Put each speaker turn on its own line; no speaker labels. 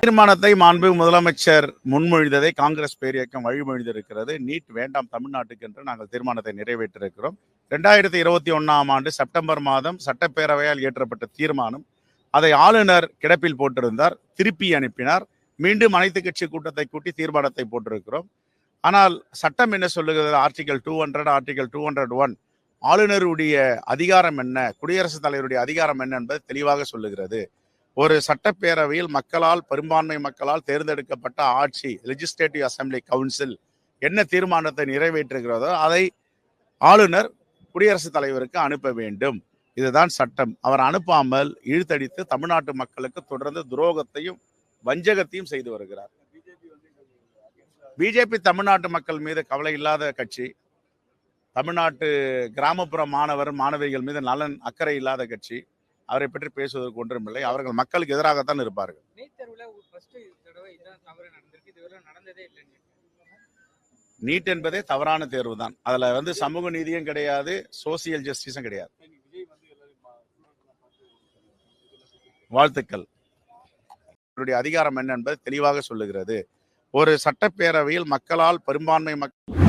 தீர்மானத்தை மாண்புமிகு முதலமைச்சர் முன்மொழிந்ததை காங்கிரஸ் பேரியக்கம் வழிமொழிந்திருக்கிறது. நீட் வேண்டாம் தமிழ்நாட்டுக்கு என்று நாங்கள் தீர்மானத்தை நிறைவேற்றிருக்கிறோம். 2021ஆம் ஆண்டு செப்டம்பர் மாதம் சட்டப்பேரவையால் இயற்றப்பட்ட தீர்மானம், அதை ஆளுநர் கிடப்பில் போட்டிருந்தார், திருப்பி அனுப்பினார். மீண்டும் அனைத்து கட்சி கூட்டத்தை கூட்டி தீர்மானத்தை போட்டிருக்கிறோம். ஆனால் சட்டம் என்ன சொல்லுகிறது? ஆர்டிகல் 200, ஆர்டிகல் 201 ஆளுநருடைய அதிகாரம் என்ன, குடியரசுத் தலைவருடைய அதிகாரம் என்ன என்பது தெளிவாக சொல்லுகிறது. ஒரு சட்டப்பேரவையில் மக்களால், பெரும்பான்மை மக்களால் தேர்ந்தெடுக்கப்பட்ட ஆட்சி, லெஜிஸ்லேட்டிவ் அசம்பிளி கவுன்சில் என்ன தீர்மானத்தை நிறைவேற்றுகிறதோ அதை ஆளுநர் குடியரசுத் தலைவருக்கு அனுப்ப வேண்டும். இதுதான் சட்டம். அவர் அனுப்பாமல் இழுத்தடித்து தமிழ்நாட்டு மக்களுக்கு தொடர்ந்து துரோகத்தையும் வஞ்சகத்தையும் செய்து வருகிறார். பிஜேபி தமிழ்நாட்டு மக்கள் மீது கவலை இல்லாத கட்சி, தமிழ்நாட்டு கிராமப்புற மாணவர் மாணவிகள் மீது நலன் அக்கறை இல்லாத கட்சி. அவரை பற்றி பேசுவதற்கு ஒன்றுமில்லை. அவர்கள் மக்களுக்கு எதிராகத்தான் இருப்பார்கள். நீட் என்பதே தவறான தேர்வு தான். அதுல சமூக நீதியும் கிடையாது, சோசியல் ஜஸ்டிஸும் கிடையாது. வாழ்த்துக்கள். அதிகாரம் என்ன என்பது தெளிவாக சொல்லுகிறது. ஒரு சட்டப்பேரவையில் மக்களால், பெரும்பான்மை மக்கள்